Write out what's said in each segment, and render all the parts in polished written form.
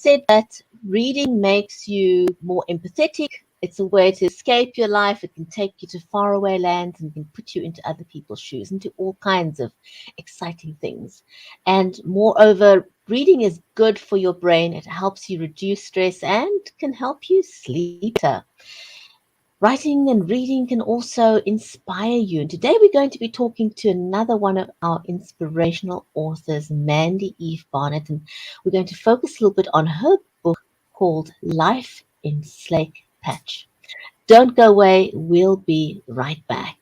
said that reading makes you more empathetic. It's a way to escape your life. It can take you to faraway lands and can put you into other people's shoes, into all kinds of exciting things. And moreover, reading is good for your brain. It helps you reduce stress and can help you sleep better. Writing and reading can also inspire you. And today we're going to be talking to another one of our inspirational authors, Mandy Eve-Barnett, and we're going to focus a little bit on her book called Life in Slake Patch. Don't go away. We'll be right back.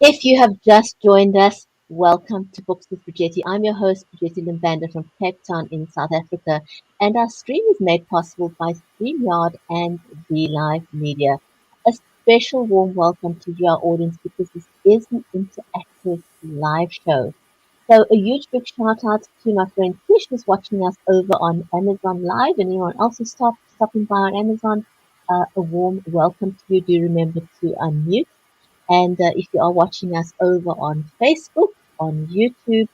If you have just joined us, welcome to Books with Bridgetti. I'm your host, Bridgetti Limbanda from Cape Town in South Africa, and our stream is made possible by StreamYard and the Live Media. A special warm welcome to your audience because this is an interactive live show. So a huge big shout out to my friend Tish who's watching us over on Amazon Live, and anyone else who's stopping by on Amazon, a warm welcome to you. Do remember to unmute. And if you are watching us over on Facebook, on YouTube,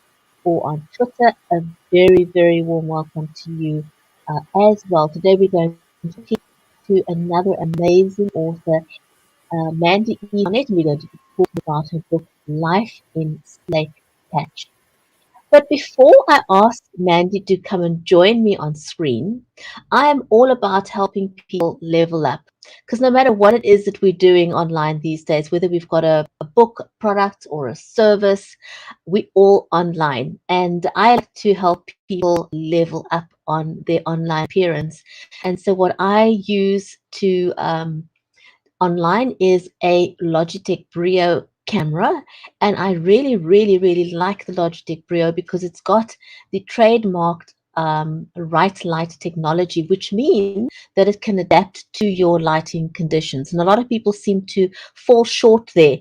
or on Twitter, a very, very warm welcome to you as well. Today we're going to speak to another amazing author, Mandy Eve-Barnett, and we're going to be talking about her book, Life in Slake Patch. But before I ask Mandy to come and join me on screen, I am all about helping people level up. Because no matter what it is that we're doing online these days, whether we've got a book, product, or a service, we're all online. And I like to help people level up on their online appearance. And so what I use to online is a Logitech Brio camera, and I really, really, really like the Logitech Brio because it's got the trademarked right light technology, which means that it can adapt to your lighting conditions. And a lot of people seem to fall short there.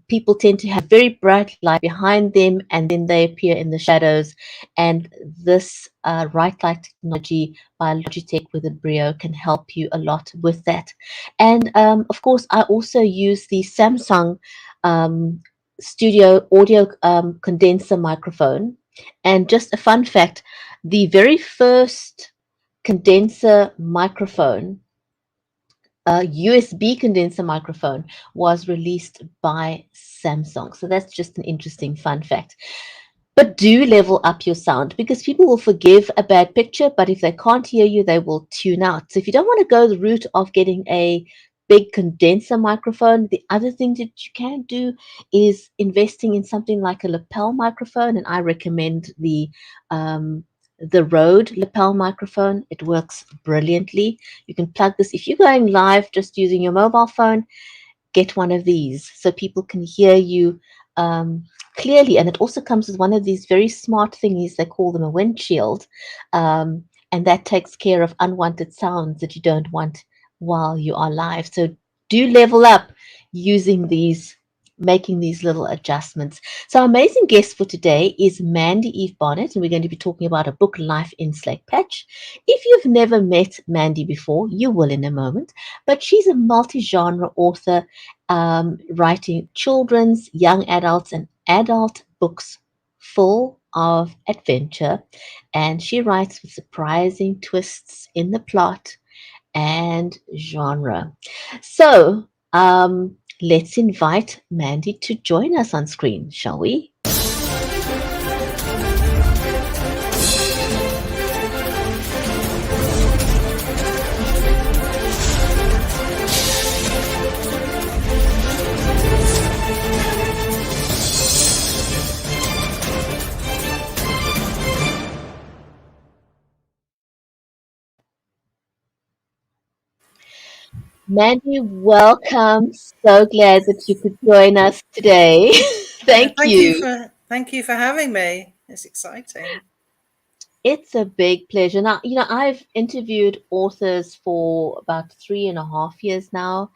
People tend to have very bright light behind them, and then they appear in the shadows. And this right light technology by Logitech with the Brio can help you a lot with that. And of course, I also use the Samsung studio audio condenser microphone. And just a fun fact, the very first condenser microphone, USB condenser microphone, was released by Samsung. So that's just an interesting fun fact. But do level up your sound because people will forgive a bad picture, but if they can't hear you, they will tune out. So if you don't want to go the route of getting a big condenser microphone, the other thing that you can do is investing in something like a lapel microphone, and I recommend the Rode lapel microphone. It works brilliantly. You can plug this if you're going live just using your mobile phone. Get one of these so people can hear you clearly, and it also comes with one of these very smart thingies. They call them a windshield, and that takes care of unwanted sounds that you don't want while you are live. So do level up using these, making these little adjustments. So our amazing guest for today is Mandy Eve-Barnett, and we're going to be talking about a book, Life in Slake Patch. If you've never met Mandy before, you will in a moment, but she's a multi-genre author, writing children's, young adults, and adult books full of adventure. And she writes with surprising twists in the plot and genre. So, let's invite Mandy to join us on screen, shall we? Mandy, welcome. So glad that you could join us today. Thank you. Thank you for having me. It's exciting. It's a big pleasure. Now, I've interviewed authors for about 3.5 years now,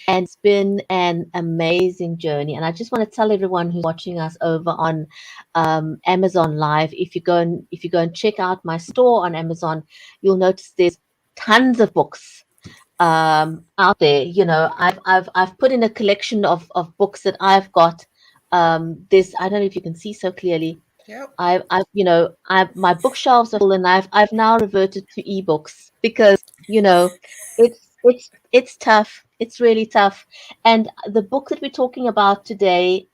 and it's been an amazing journey. And I just want to tell everyone who's watching us over on Amazon Live, if you go and check out my store on Amazon, you'll notice there's tons of books out there. I've put in a collection of books that I've got. This I don't know if you can see so clearly. Yep. My bookshelves are full, and I've now reverted to ebooks because it's tough. It's really tough. And the book that we're talking about today,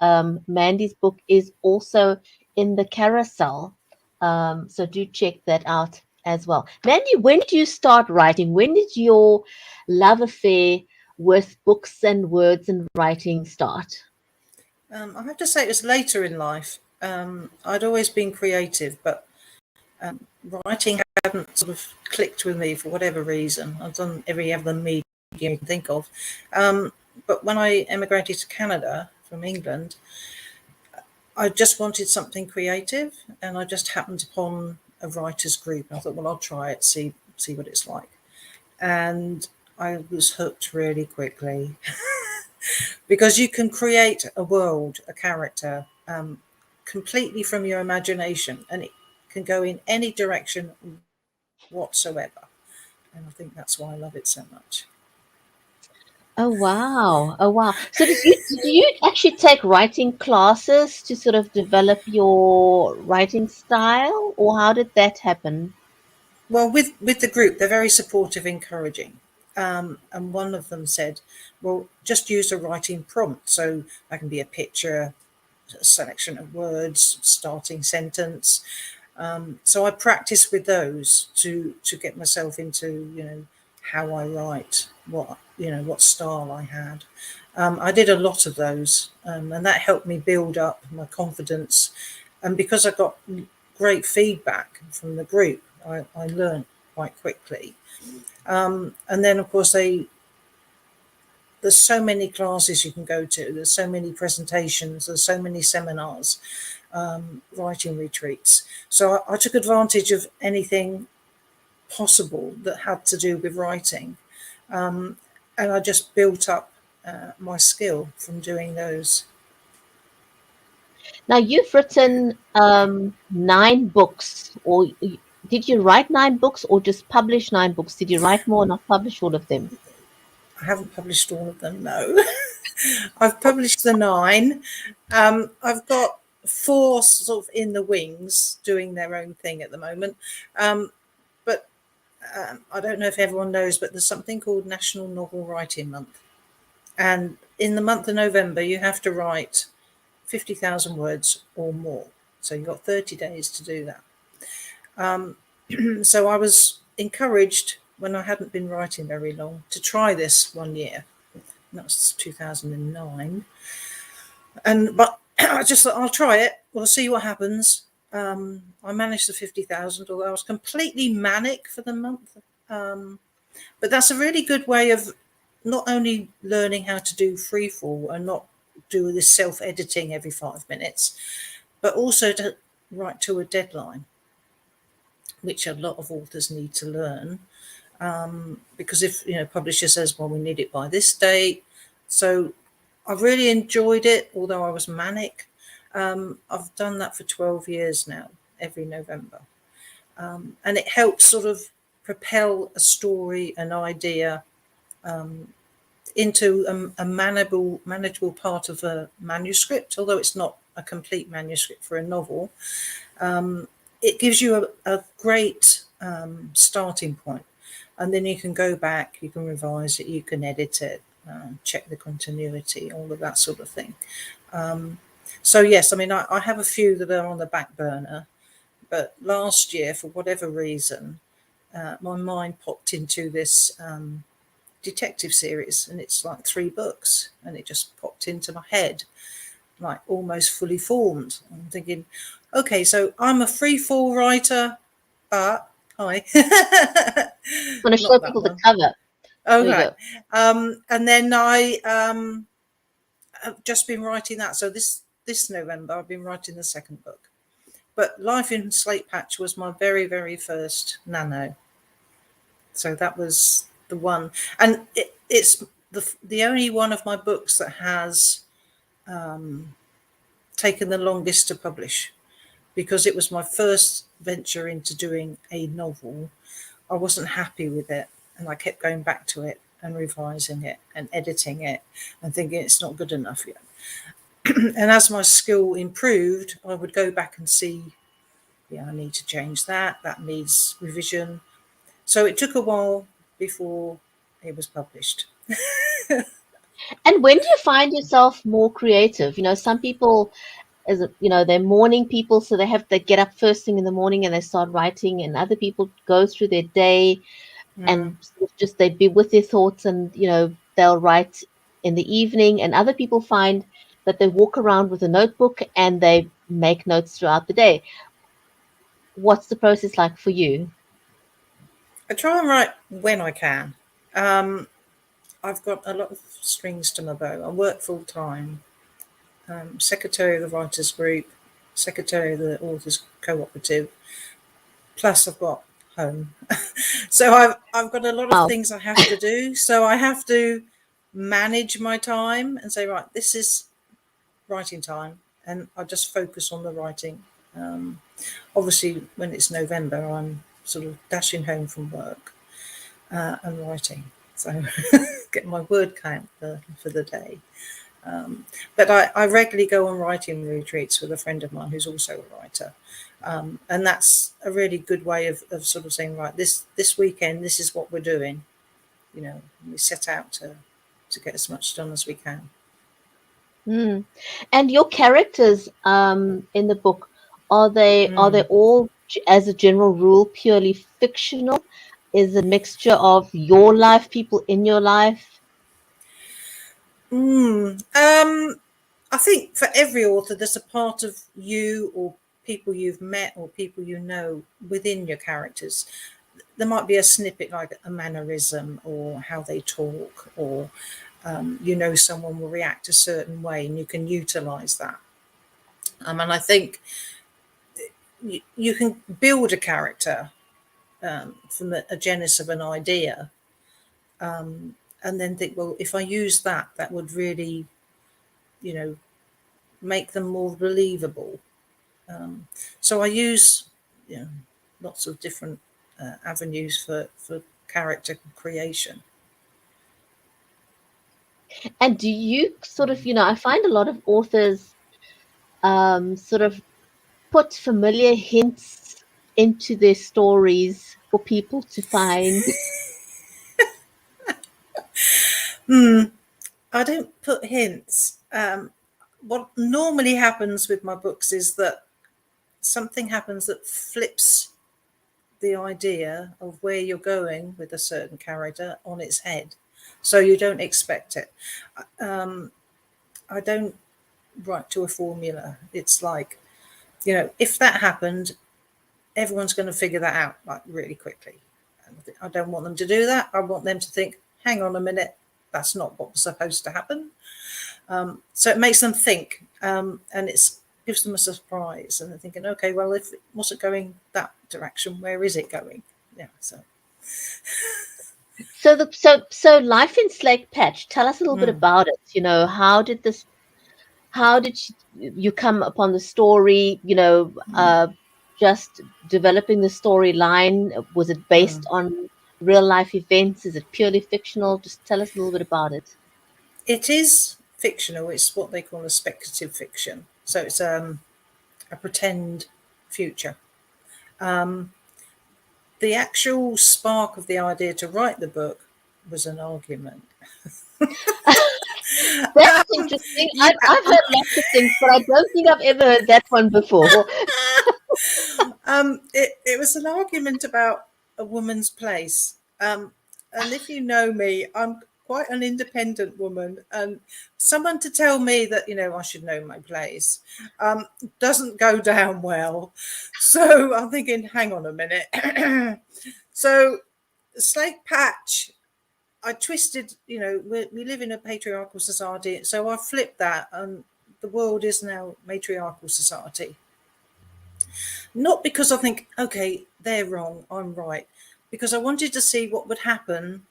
Mandy's book, is also in the carousel. So do check that out as well. Mandy, when did you start writing? When did your love affair with books and words and writing start? I have to say it was later in life. I'd always been creative, but writing hadn't sort of clicked with me for whatever reason. I've done every other medium you can think of. But when I emigrated to Canada from England, I just wanted something creative, and I just happened upon a writers group. I thought, well, I'll try it, see what it's like. And I was hooked really quickly. Because you can create a world, a character, completely from your imagination, and it can go in any direction whatsoever. And I think that's why I love it so much. Oh wow. Oh wow. So did you actually take writing classes to sort of develop your writing style, or how did that happen? Well, with the group, they're very supportive, encouraging. And one of them said, well, just use a writing prompt. So that can be a picture, a selection of words, starting sentence. So I practiced with those to get myself into, how I write, what style I had. I did a lot of those, and that helped me build up my confidence. And because I got great feedback from the group, I learned quite quickly. And then, of course, there's so many classes you can go to. There's so many presentations. There's so many seminars, writing retreats. So I took advantage of anything possible that had to do with writing. And I just built up my skill from doing those. Now you've written 9 books, or did you write 9 books, or just publish 9 books? Did you write more or not publish all of them? I haven't published all of them, no. I've published the 9. I've got 4 sort of in the wings doing their own thing at the moment. But I don't know if everyone knows, but there's something called National Novel Writing Month. And in the month of November, you have to write 50,000 words or more. So you've got 30 days to do that. So I was encouraged, when I hadn't been writing very long, to try this one year. And that was 2009. But I just thought, I'll try it. We'll see what happens. I managed the 50,000, although I was completely manic for the month. But that's a really good way of not only learning how to do freefall and not do this self-editing every 5 minutes, but also to write to a deadline, which a lot of authors need to learn. Because if publisher says, well, we need it by this date. So I really enjoyed it, although I was manic. I've done that for 12 years now, every November. And it helps sort of propel a story, an idea, into a manageable part of a manuscript, although it's not a complete manuscript for a novel. It gives you a great starting point, and then you can go back, you can revise it, you can edit it, check the continuity, all of that sort of thing. So yes, I mean, I have a few that are on the back burner, but last year, for whatever reason, my mind popped into this detective series, and it's like 3 books, and it just popped into my head, like almost fully formed. I'm thinking, okay, so I'm a free fall writer, but hi, I'm going to show not that people the one. cover. There we Okay, go. and then I've just been writing that. So this November, I've been writing the 2nd book. But Life in Slake Patch was my very, very first nano. So that was the one, and it's the only one of my books that has taken the longest to publish, because it was my first venture into doing a novel. I wasn't happy with it, and I kept going back to it and revising it and editing it and thinking it's not good enough yet. And as my skill improved, I would go back and see, yeah, I need to change that. That needs revision. So it took a while before it was published. And when do you find yourself more creative? Some people, they're morning people, so they get up first thing in the morning and they start writing, and other people go through their day Mm. and sort of just they be with their thoughts, and they'll write in the evening, and other people find that they walk around with a notebook and they make notes throughout the day. What's the process like for you? I try and write when I can. Um, I've got a lot of strings to my bow. I work full time, secretary of the writers group, secretary of the authors cooperative. Plus, I've got home, so I've got a lot of Wow. things I have to do. So I have to manage my time and say, right, this is writing time, and I just focus on the writing. Um, Obviously, when it's November, I'm sort of dashing home from work and writing. So get my word count for the day. But I regularly go on writing retreats with a friend of mine who's also a writer. And that's a really good way of sort of saying, right, this weekend, this is what we're doing. We set out to get as much done as we can. Mm. And your characters in the book, are they Mm. all, as a general rule, purely fictional? Is it a mixture of your life, people in your life? I think for every author, there's a part of you or people you've met or people you know within your characters. There might be a snippet like a mannerism or how they talk, or someone will react a certain way, and you can utilize that. And I think you can build a character from a genesis of an idea, and then think, well, if I use that, that would really, you know, make them more believable. So I use, you know, lots of different avenues for character creation. And do you sort of, I find a lot of authors sort of put familiar hints into their stories for people to find. I don't put hints. What normally happens with my books is that something happens that flips the idea of where you're going with a certain character on its head. So you don't expect it. I don't write to a formula. It's like, if that happened, everyone's going to figure that out like really quickly. And I don't want them to do that. I want them to think, hang on a minute, that's not what was supposed to happen. So it makes them think, and it gives them a surprise, and they're thinking, okay, well, if it wasn't going that direction, where is it going? Yeah. So. So life in Slake Patch. Tell us a little bit Mm, about it. How did you come upon the story? Just developing the storyline. Was it based mm. on real life events? Is it purely fictional? Just tell us a little bit about it. It is fictional. It's what they call a speculative fiction. So it's a pretend future. Um, the actual spark of the idea to write the book was an argument. That's interesting. Yeah. I've heard lots of things, but I don't think I've ever heard that one before. It was an argument about a woman's place. And if you know me, I'm quite an independent woman, and someone to tell me that, I should know my place doesn't go down well. So I'm thinking, hang on a minute. So, Slake Patch, I twisted, we live in a patriarchal society, so I flipped that, and the world is now matriarchal society. Not because I think, okay, they're wrong, I'm right, because I wanted to see what would happen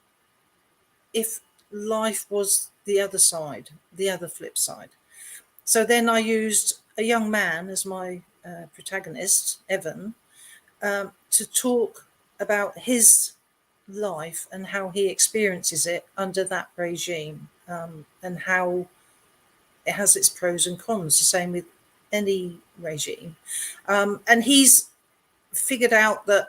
if life was the other side, the other flip side. So then I used a young man as my protagonist, Evan, to talk about his life and how he experiences it under that regime, and how it has its pros and cons, the same with any regime. And he's figured out that,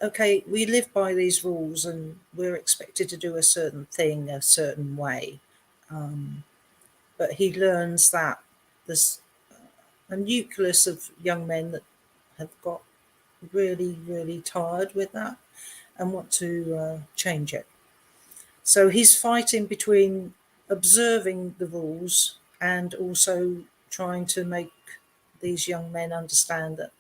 okay, we live by these rules and we're expected to do a certain thing a certain way. But he learns that there's a nucleus of young men that have got really, really tired with that and want to change it. So he's fighting between observing the rules and also trying to make these young men understand that,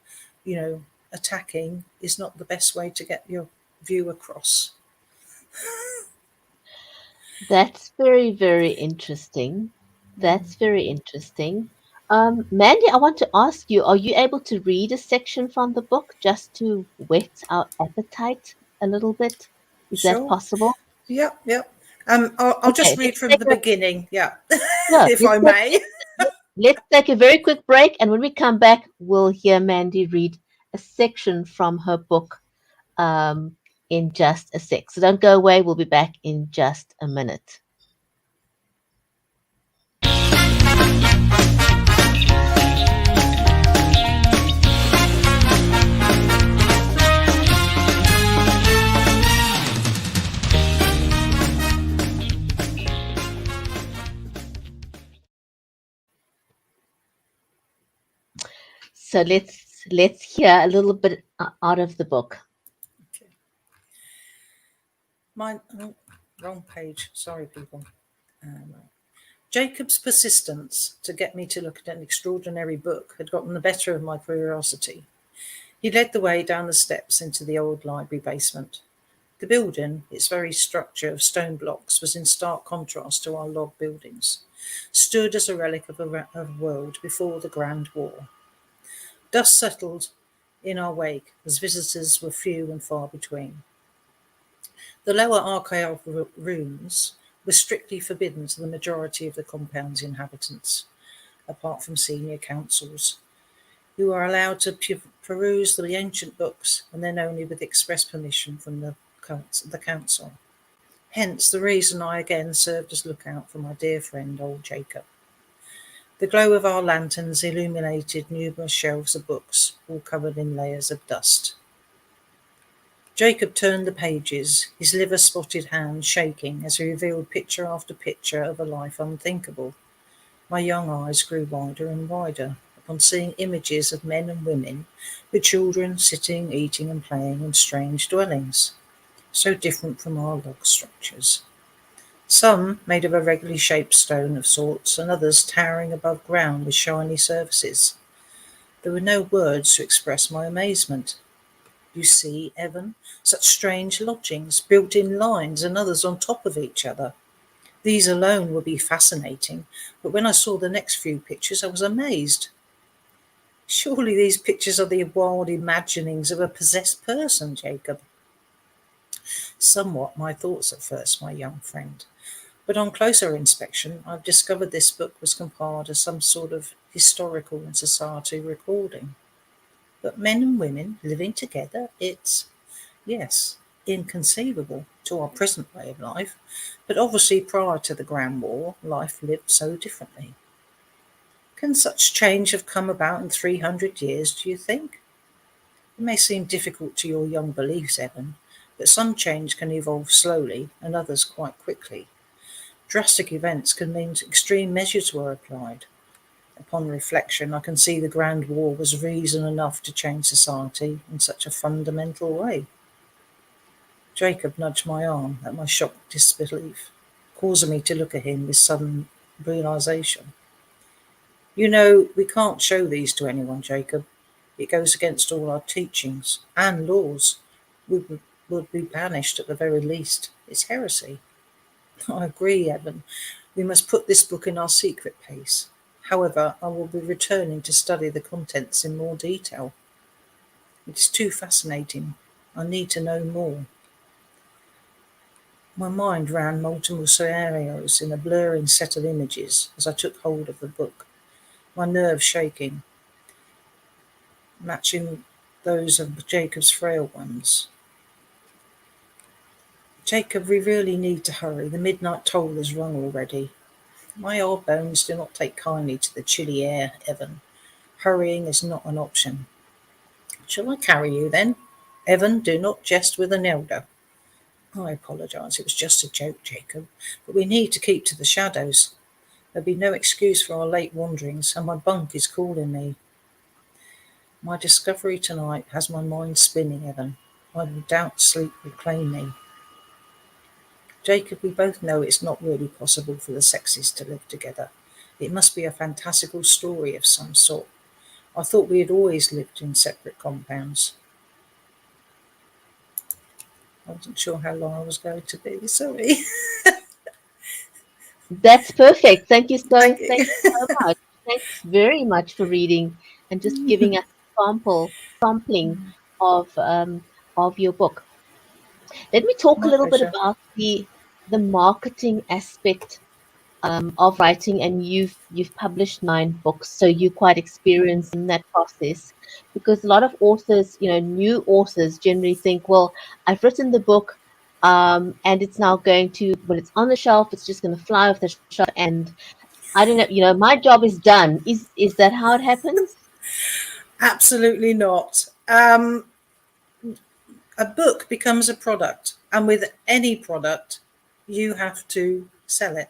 attacking is not the best way to get your view across. That's very, very interesting. That's very interesting. Mandy, I want to ask you, are you able to read a section from the book just to whet our appetite a little bit? Is that Sure. possible? Yep, yep. I'll just Okay, read from the beginning, yeah, no, if I may. let's take a very quick break, and when we come back, we'll hear Mandy read a section from her book um, in just a sec. So don't go away. We'll be back in just a minute. So let's hear a little bit out of the book. Okay. Mine, oh, wrong page. Sorry, people. Jacob's persistence to get me to look at an extraordinary book had gotten the better of my curiosity. He led the way down the steps into the old library basement. The building, its very structure of stone blocks, was in stark contrast to our log buildings, stood as a relic of a world before the Grand War. Dust settled in our wake as visitors were few and far between. The lower archive rooms were strictly forbidden to the majority of the compound's inhabitants, apart from senior councils, who were allowed to peruse the ancient books and then only with express permission from the council. Hence the reason I again served as lookout for my dear friend old Jacob. The glow of our lanterns illuminated numerous shelves of books, all covered in layers of dust. Jacob turned the pages, his liver-spotted hands shaking as he revealed picture after picture of a life unthinkable. My young eyes grew wider and wider upon seeing images of men and women, with children sitting, eating and playing in strange dwellings, so different from our log structures. Some made of a regularly shaped stone of sorts, and others towering above ground with shiny surfaces. There were no words to express my amazement. You see, Evan, such strange lodgings, built in lines and others on top of each other. These alone would be fascinating, but when I saw the next few pictures, I was amazed. Surely these pictures are the wild imaginings of a possessed person, Jacob. Somewhat my thoughts at first, my young friend. But on closer inspection, I've discovered this book was compiled as some sort of historical and society recording. But men and women living together, yes. inconceivable to our present way of life, but obviously prior to the Grand War, life lived so differently. Can such change have come about in 300 years, do you think? It may seem difficult to your young beliefs, Evan, but some change can evolve slowly and others quite quickly. Drastic events can mean extreme measures were applied. Upon reflection, I can see the Grand War was reason enough to change society in such a fundamental way. Jacob nudged my arm at my shocked disbelief, causing me to look at him with sudden realization. You know, we can't show these to anyone, Jacob. It goes against all our teachings and laws. We would be banished at the very least. It's heresy. I agree, Evan. We must put this book in our secret case. However, I will be returning to study the contents in more detail. It is too fascinating. I need to know more. My mind ran multiple scenarios in a blurring set of images as I took hold of the book, my nerves shaking, matching those of Jacob's frail ones. Jacob, we really need to hurry. The midnight toll has rung already. My old bones do not take kindly to the chilly air, Evan. Hurrying is not an option. Shall I carry you then? Evan, do not jest with an elder. I apologise, it was just a joke, Jacob, but we need to keep to the shadows. There'll be no excuse for our late wanderings, and my bunk is calling me. My discovery tonight has my mind spinning, Evan. I doubt sleep will claim me. Jacob, we both know it's not really possible for the sexes to live together. It must be a fantastical story of some sort. I thought we had always lived in separate compounds. I wasn't sure how long I was going to be, sorry. That's perfect. Thank Thank you. you so much. Thanks very much for reading and just giving us a sampling of your book. Let me talk a My little bit pleasure. about the marketing aspect of writing, and you've published 9 books, so you're quite experienced in that process. Because a lot of authors, new authors generally think, well, I've written the book, and it's now going to, when it's on the shelf, it's just going to fly off the shelf, and I don't know, my job is done. Is that how it happens? Absolutely not. A book becomes a product, and with any product, you have to sell it.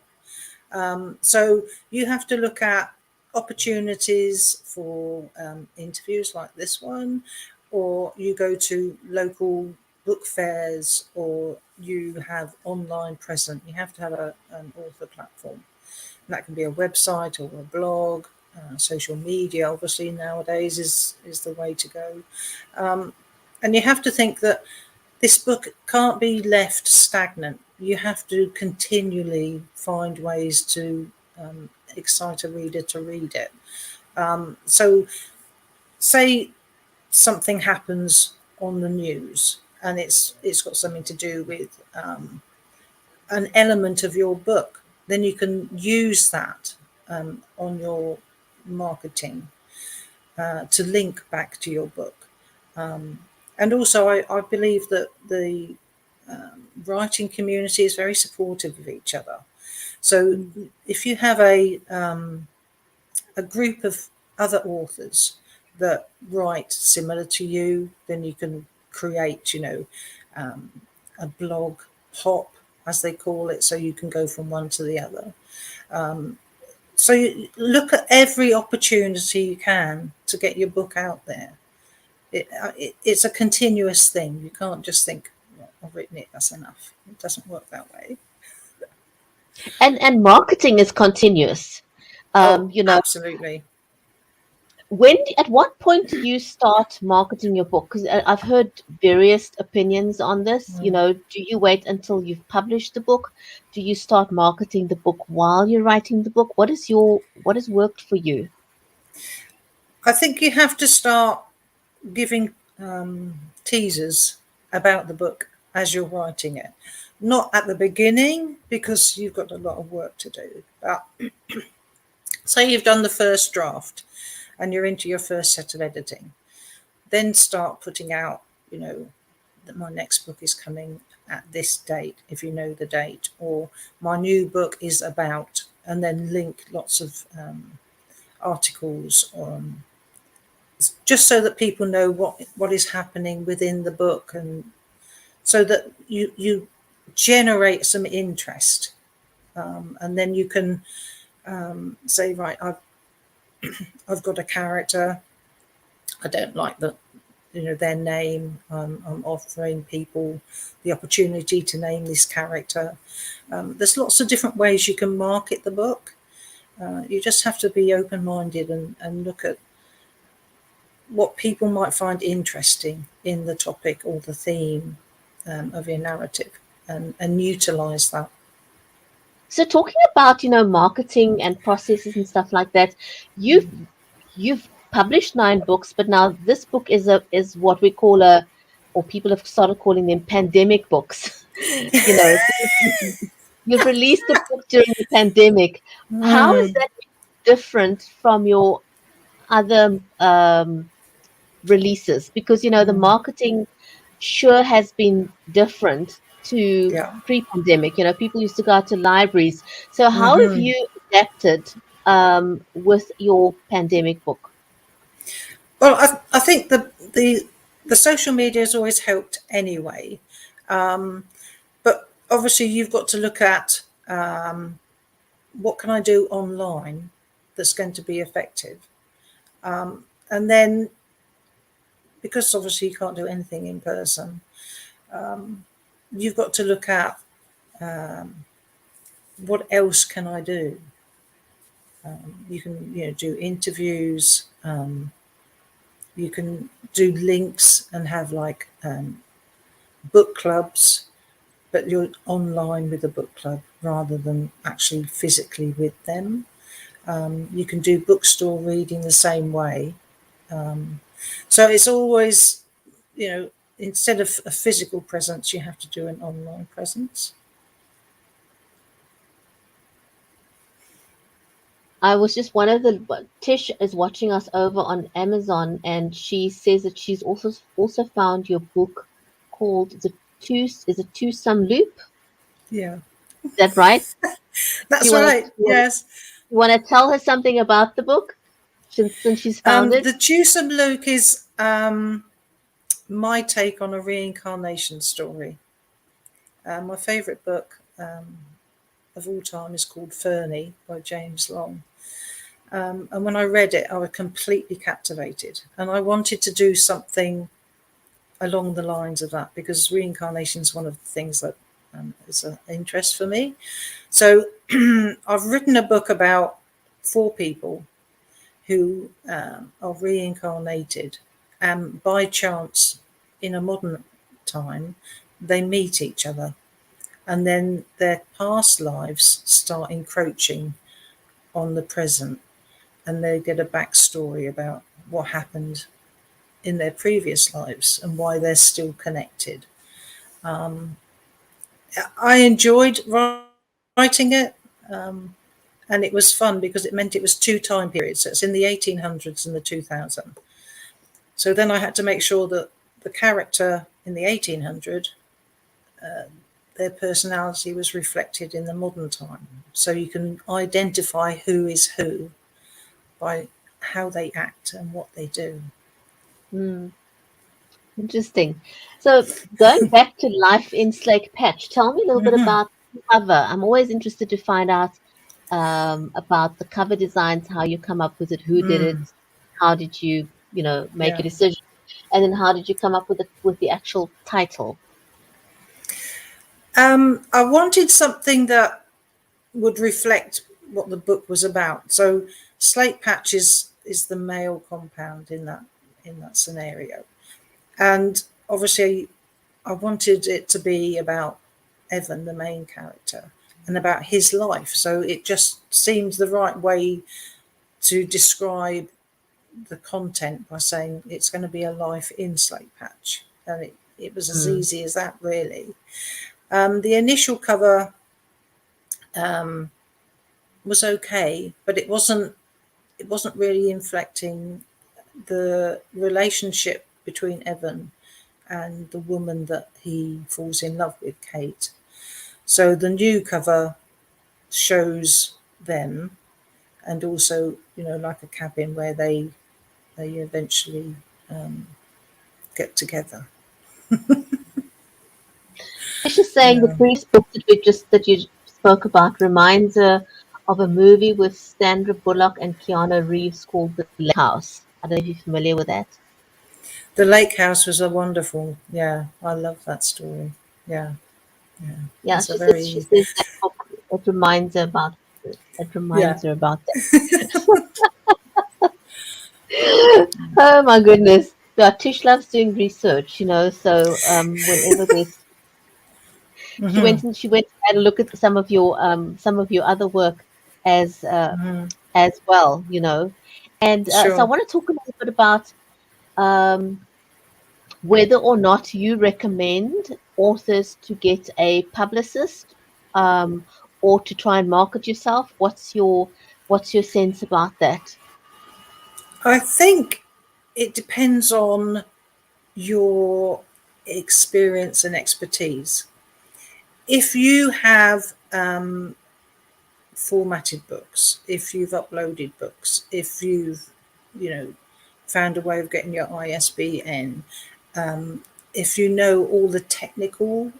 So you have to look at opportunities for interviews like this one, or you go to local book fairs, or you have online presence. You have to have an author platform. And that can be a website or a blog. Social media, obviously, nowadays is the way to go. And you have to think that this book can't be left stagnant. You have to continually find ways to excite a reader to read it. So, say something happens on the news, and it's got something to do with an element of your book, then you can use that on your marketing to link back to your book. And also, I believe that the writing community is very supportive of each other. So if you have a group of other authors that write similar to you, then you can create, a blog hop, as they call it, so you can go from one to the other. So you look at every opportunity you can to get your book out there. It's a continuous thing. You can't just think, well, I've written it, that's enough. It doesn't work that way. And marketing is continuous. Oh, You know, absolutely. at what point do you start marketing your book? Because I've heard various opinions on this. Do you wait until you've published the book? Do you start marketing the book while you're writing the book? What has worked for you? I think you have to start giving teasers about the book as you're writing it. Not at the beginning, because you've got a lot of work to do. But say you've done the first draft and you're into your first set of editing, then start putting out, that my next book is coming at this date, if you know the date, or my new book is about, and then link lots of articles on, just so that people know what is happening within the book, and so that you generate some interest, and then you can say, right, I've got a character. I don't like their name. I'm offering people the opportunity to name this character. There's lots of different ways you can market the book. You just have to be open-minded and look at what people might find interesting in the topic or the theme of your narrative, and utilize that. So talking about, marketing and processes and stuff like that, you've published 9 books, but now this book is what we call or people have started calling them pandemic books. So you've released a book during the pandemic. How is that different from your other releases? Because the marketing sure has been different to Yeah. pre-pandemic. People used to go out to libraries. So how have Hmm. you adapted with your pandemic book? Well, I think the social media has always helped anyway, but obviously you've got to look at what can I do online that's going to be effective, and then, because obviously you can't do anything in person, you've got to look at what else can I do. You can do interviews. You can do links and have like book clubs, but you're online with a book club rather than actually physically with them. You can do bookstore reading the same way. So it's always, instead of a physical presence, you have to do an online presence. I was just one of Tish is watching us over on Amazon, and she says that she's also found your book called the Twesome Loop. Yeah, Is that right? Do that's you want to right. Yes. tell her something about the book since she's found it? The Twesome Loop is my take on a reincarnation story. My favourite book of all time is called Fernie by James Long. And when I read it, I was completely captivated. And I wanted to do something along the lines of that, because reincarnation is one of the things that is an interest for me. So I've written a book about 4 people who are reincarnated, and by chance, in a modern time, they meet each other, and then their past lives start encroaching on the present, and they get a backstory about what happened in their previous lives and why they're still connected. I enjoyed writing it, and it was fun because it meant it was 2 time periods. So it's in the 1800s and the 2000s. So then I had to make sure that the character in the 1800, their personality was reflected in the modern time. So you can identify who is who by how they act and what they do. Hmm, interesting. So going back to life in Slake Patch, tell me a little bit about the cover. I'm always interested to find out about the cover designs, how you come up with it, who did it, how did you, make a Yeah. decision, and then how did you come up with the actual title? I wanted something that would reflect what the book was about. So Slake Patch is the male compound in that scenario, and obviously I wanted it to be about Evan, the main character, and about his life. So it just seemed the right way to describe the content by saying it's going to be a life in Slake Patch, and it was as Mm. easy as that, really. The initial cover was okay, but it wasn't really inflecting the relationship between Evan and the woman that he falls in love with, Kate. So the new cover shows them, and also, like a cabin where they eventually get together. It's just saying the Yeah. previous book that you spoke about reminds her of a movie with Sandra Bullock and Keanu Reeves called The Lake House. I don't know if you're familiar with that. The Lake House was a wonderful, yeah, I love that story. Yeah, yeah. Yeah, It's a she very, says that book it reminds her about yeah. that. Oh my goodness. Yeah, Tish loves doing research, so whenever there's Hmm. she went and had a look at some of your other work as as well, And so I Sure. want to talk a little bit about um, whether or not you recommend authors to get a publicist um, or to try and market yourself. What's your sense about that? I think it depends on your experience and expertise. If you have formatted books, if you've uploaded books, if you've, you know, found a way of getting your ISBN, if you know all the technical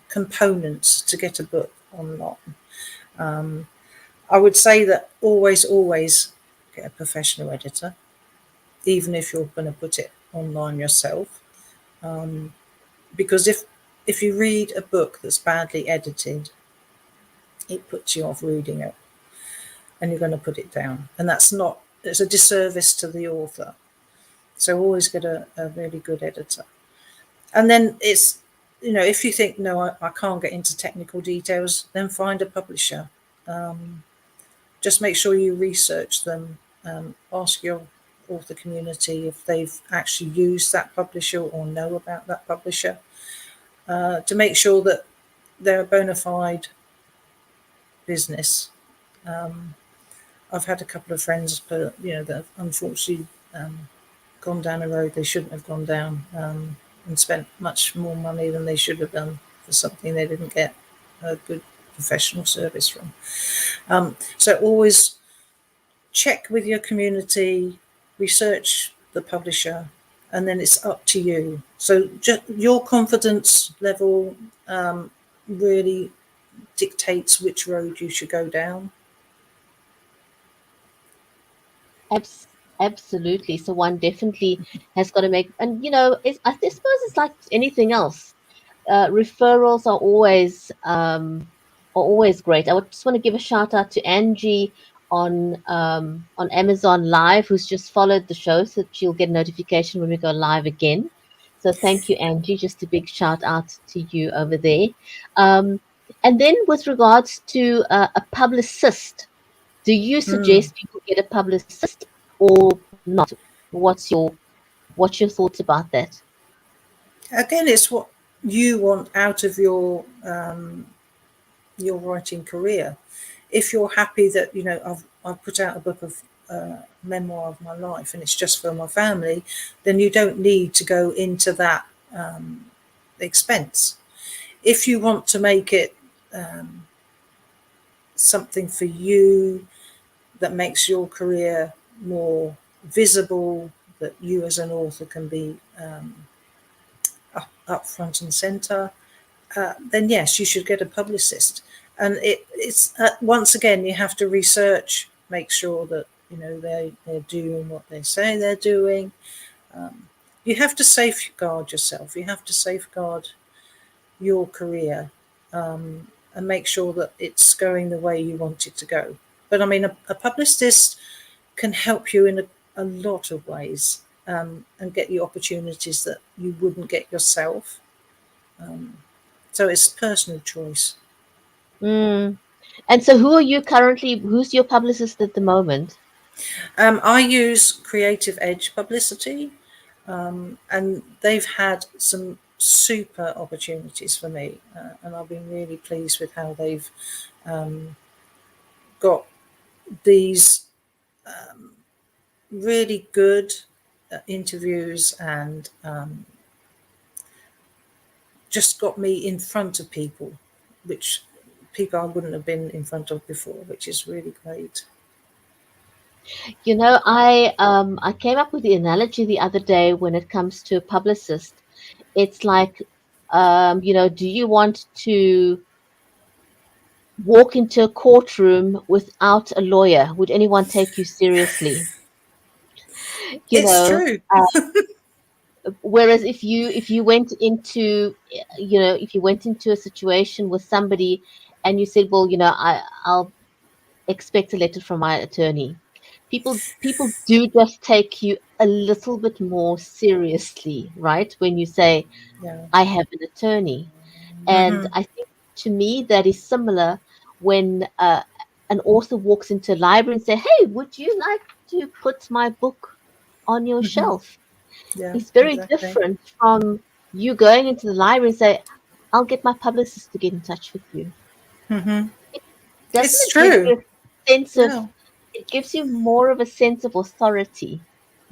components to get a book online, I would say that always get a professional editor, even if you're going to put it online yourself. Because if you read a book that's badly edited, it puts you off reading it, and you're going to put it down, and it's a disservice to the author. So always get a really good editor. And then if you think, no, I can't get into technical details, then find a publisher. Just make sure you research them. Ask your author community if they've actually used that publisher or know about that publisher, to make sure that they're a bona fide business. I've had a couple of friends, but that have unfortunately gone down a road they shouldn't have gone down, and spent much more money than they should have done for something they didn't get a good professional service from. So always check with your community, research the publisher, and then it's up to you. So just your confidence level really dictates which road you should go down. Abs- Absolutely. So one definitely has got to make, and I suppose it's like anything else. Referrals are always great. I would just want to give a shout out to Angie on Amazon Live, who's just followed the show, so that she'll get a notification when we go live again. So thank you, Angie. Just a big shout out to you over there. Um, and then with regards to a publicist, do you suggest people get a publicist or not? What's your what's your thoughts about that? Again, it's what you want out of your writing career. If you're happy that I've put out a book of memoir of my life and it's just for my family, then you don't need to go into that expense. If you want to make it something for you that makes your career more visible, that you as an author can be up front and center, then yes, you should get a publicist. And it's once again, you have to research, make sure that they're doing what they say they're doing. You have to safeguard yourself. You have to safeguard your career, and make sure that it's going the way you want it to go. But I mean, a publicist can help you in a lot of ways, and get you opportunities that you wouldn't get yourself. So it's personal choice. Mm. And so, who's your publicist at the moment? I use Creative Edge Publicity, and they've had some super opportunities for me, and I've been really pleased with how they've got these really good interviews and just got me in front of people, which people I wouldn't have been in front of before, which is really great. I came up with the analogy the other day when it comes to a publicist. It's like, do you want to walk into a courtroom without a lawyer? Would anyone take you seriously? You It's know, true. whereas if you went into if you went into a situation with somebody and you said, well, I'll expect a letter from my attorney, people do just take you a little bit more seriously, right, when you say, Yeah. I have an attorney. And Mm-hmm. I think, to me, that is similar when an author walks into a library and say, hey, would you like to put my book on your Mm-hmm. shelf? Yeah, It's very exactly. different from you going into the library and say, I'll get my publicist to get in touch with you. Mm-hmm. Doesn't It's it give true. you a sense of, Yeah. it gives you more of a sense of authority,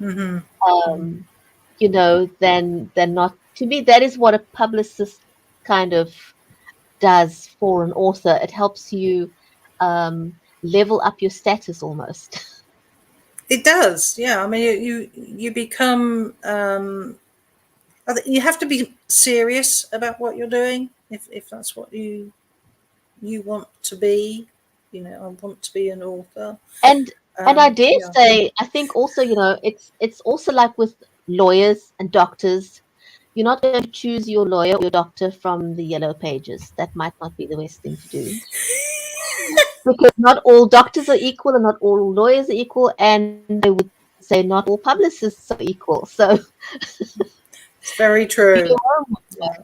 Mm-hmm. um, than not. To me, that is what a publicist kind of does for an author. It helps you level up your status almost. It does. Yeah. I mean, you become. You have to be serious about what you're doing if that's what you want to be. I want to be an author. And I dare Yeah. say, I think also, it's also like with lawyers and doctors. You're not going to choose your lawyer or your doctor from the yellow pages. That might not be the best thing to do, because not all doctors are equal and not all lawyers are equal, and I would say not all publicists are equal. So It's very do your true. homework. Yeah.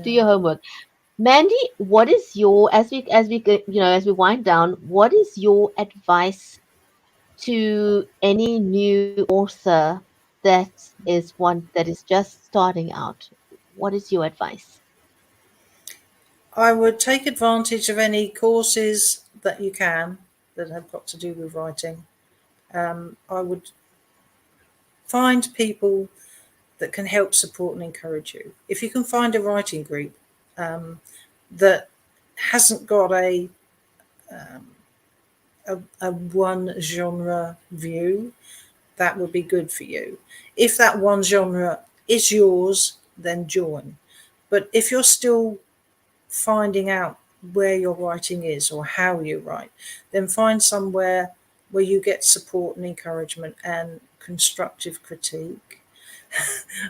Do Yeah. your homework. Mandy, what is your, as we wind down, what is your advice to any new author that is just starting out? What is your advice? I would take advantage of any courses that you can that have got to do with writing. I would find people that can help support and encourage you. If you can find a writing group that hasn't got a one genre view, that would be good for you. If that one genre is yours, then join. But if you're still finding out where your writing is or how you write, then find somewhere where you get support and encouragement and constructive critique.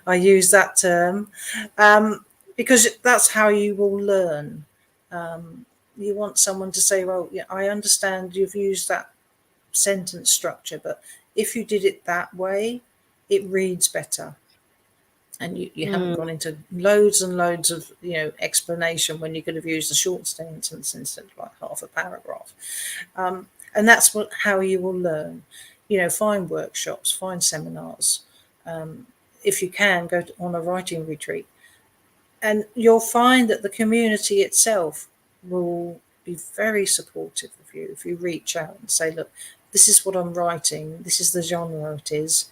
I use that term because that's how you will learn. You want someone to say, well, yeah, I understand you've used that sentence structure, but if you did it that way, it reads better. And you haven't Mm, gone into loads and loads of explanation when you could have used a short sentence instead of like half a paragraph. And that's how you will learn. Find workshops, find seminars. If you can, on a writing retreat, and you'll find that the community itself will be very supportive of you if you reach out and say, look, this is what I'm writing, this is the genre it is,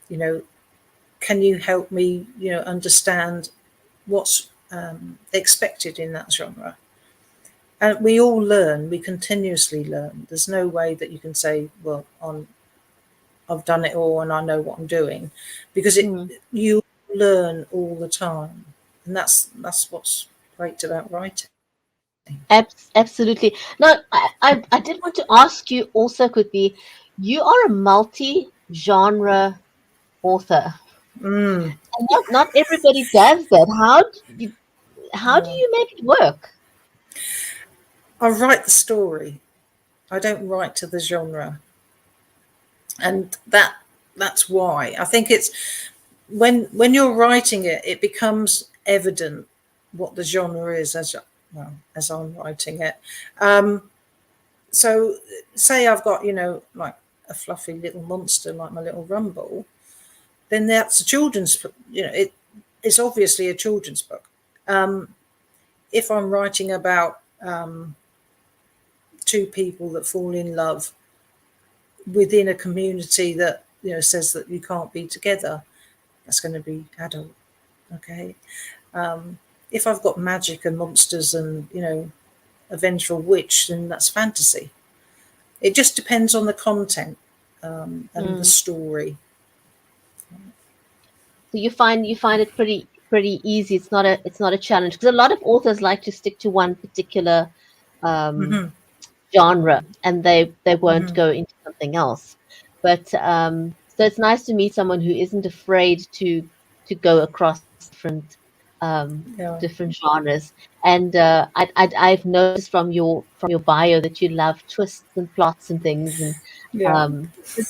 you know can you help me understand what's expected in that genre. And we all learn, we continuously learn. There's no way that you can say, well, I've done it all and I know what I'm doing, because mm. you learn all the time. And that's what's great about writing. Absolutely. Now, I did want to ask you also quickly, you are a multi-genre author. Mm, And not everybody does that. How do yeah. you make it work? I write the story. I don't write to the genre. And that's why. I think it's when you're writing it, it becomes evident what the genre is as I'm writing it. Um, so say I've got like a fluffy little monster like my little Rumble, then that's a children's book. It's obviously a children's book. Um, if I'm writing about two people that fall in love within a community that says that you can't be together, that's going to be adult. Okay. If I've got magic and monsters and, a vengeful witch, then that's fantasy. It just depends on the content, and the Mm. story. So you find it pretty easy. It's not a challenge because a lot of authors like to stick to one particular um, Hmm. genre and they won't Hmm. go into something else. But so it's nice to meet someone who isn't afraid to go across um, Yeah. different genres. And I've noticed from your bio that you love twists and plots and things, and Yeah.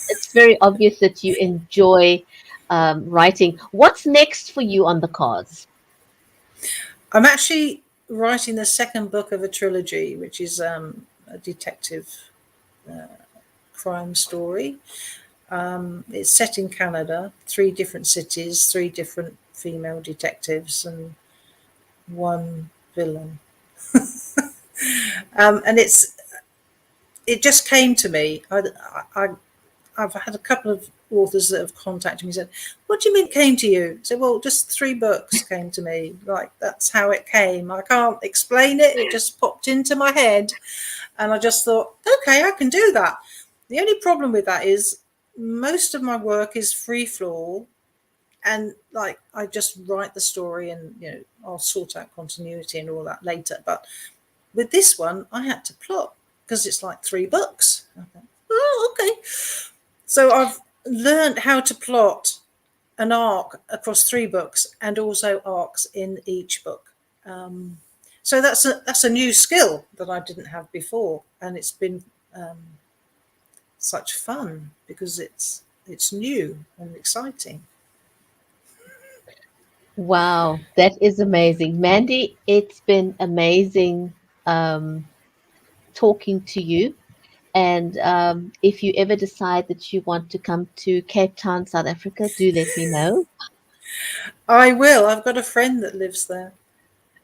it's very obvious that you enjoy writing. What's next for you on the cards? I'm actually writing the second book of a trilogy, which is a detective crime story. It's set in Canada, three different cities, three different female detectives, and one villain. And it just came to me. I I've had a couple of authors that have contacted me and said, "What do you mean it came to you?" I said, "Well, just three books came to me. Like that's how it came. I can't explain it. It just popped into my head, and I just thought, okay, I can do that." The only problem with that is most of my work is free flow, and like I just write the story, and I'll sort out continuity and all that later. But with this one, I had to plot because it's like three books. I thought, oh, okay. So I've learned how to plot an arc across three books and also arcs in each book. Um, so that's a new skill that I didn't have before, and it's been such fun because it's new and exciting. Wow, that is amazing. Mandy, it's been amazing um, talking to you. And if you ever decide that you want to come to Cape Town, South Africa, do let me know. I will. I've got a friend that lives there.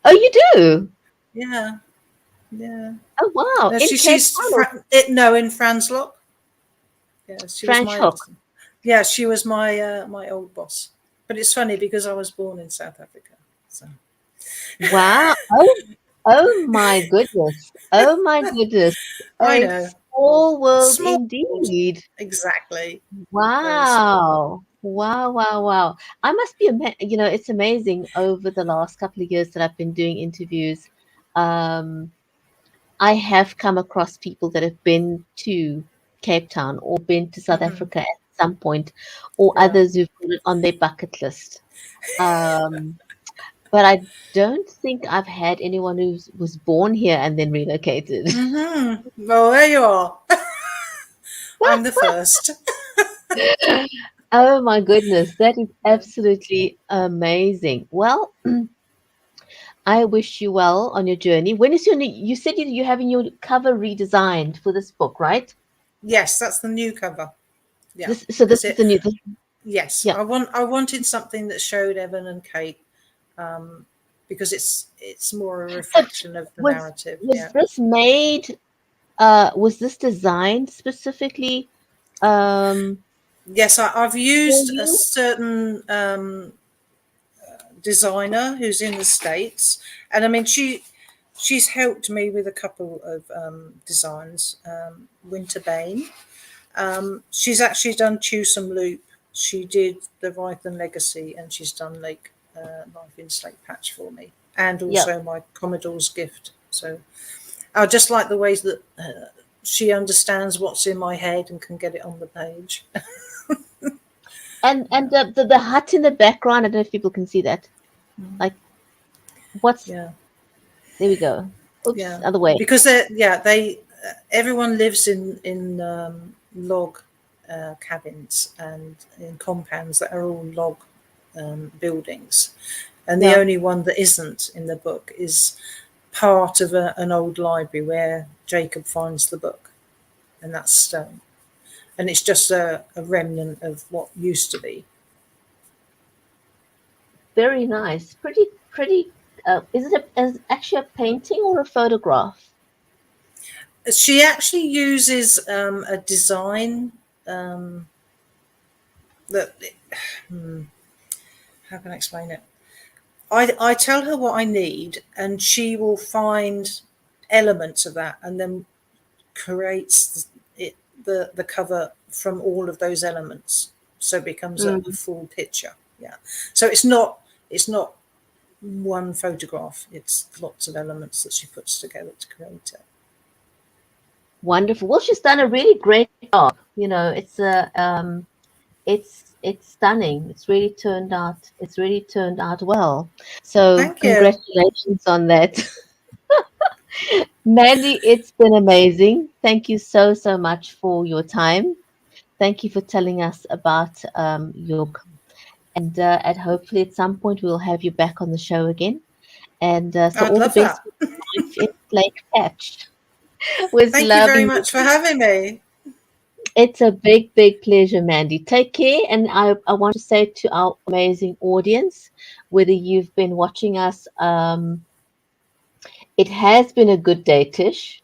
Oh, you do? Yeah, yeah. Oh, wow. No, In Cape she's Town or no, in Franslock. Yeah, she was my Franschhoek? yeah, she was my old boss. But it's funny because I was born in South Africa. So Wow. Oh my goodness. Oh my goodness. I A know. small world Small world. indeed. Exactly. Very small. Wow. Wow, wow, wow. I must be, it's amazing over the last couple of years that I've been doing interviews. Um, I have come across people that have been to Cape Town or been to South Hmm. Africa at some point, or Yeah. others who've put it on their bucket list. Um, but I don't think I've had anyone who was born here and then relocated. Well, there you are. I'm the first. Oh my goodness, that is Yeah. absolutely amazing. Well, I wish you well on your journey. When is you said you're having your cover redesigned for this book, right? Yes, that's the new cover. Yeah, So this because is the new, yes, yeah. I wanted something that showed Evan and Kate, um, because it's more a So reflection of the was narrative. was Yeah. this made was this designed specifically um Yes, I've for used a you? certain designer who's in the States, and I mean she's helped me with a couple of designs. Winterbane. She's actually done Twesome Loop. She did the Rython Legacy, and she's done Life in Slake Patch for me, and Yeah. also my Commodore's Gift. So I just like the ways that she understands what's in my head and can get it on the page. And the hut in the background, I don't know if people can see that. Like what's Yeah, there we go. Oops, yeah, other way. because they everyone lives in log cabins and in compounds that are all log buildings, and the Yeah. only one that isn't in the book is part of an old library where Jacob finds the book, and that's stone, and it's just a remnant of what used to be. Very nice. Pretty is it actually a painting or a photograph? She actually uses a design that how can I explain it? I tell her what I need, and she will find elements of that, and then creates the cover from all of those elements, so it becomes a Mm. full picture. Yeah. So it's not one photograph. It's lots of elements that she puts together to create it. Wonderful. Well, she's done a really great job. It's stunning. It's really turned out well. So Thank you. congratulations on that. Mandy, it's been amazing. Thank you so, so much for your time. Thank you for telling us about your and hopefully at some point we'll have you back on the show again. And so I'd all the love that. best with life in Slake Patch. Was Thank you very loving this. much for having me. It's a big, big pleasure, Mandy. Take care. And I want to say to our amazing audience, whether you've been watching us, it has been a good day, Tish.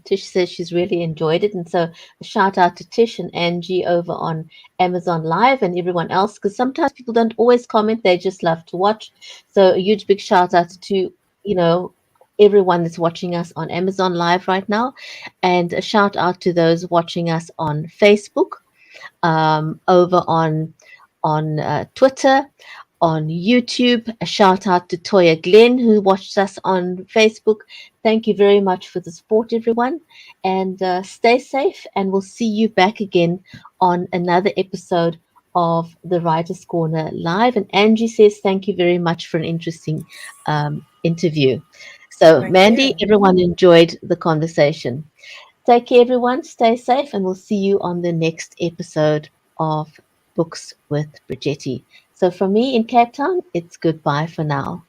Tish says she's really enjoyed it. And so a shout out to Tish and Angie over on Amazon Live and everyone else, because sometimes people don't always comment, they just love to watch. So a huge big shout out to, you know, everyone that's watching us on Amazon Live right now. And a shout out to those watching us on Facebook, over on Twitter, on YouTube. A shout out to Toya Glenn, who watched us on Facebook. Thank you very much for the support, everyone. And stay safe, and we'll see you back again on another episode of the Writer's Corner Live. And Angie says, thank you very much for an interesting interview. So, Thank Mandy, you. everyone enjoyed the conversation. Take care, everyone. Stay safe, and we'll see you on the next episode of Books with Bridgetti. So, from me in Cape Town, it's goodbye for now.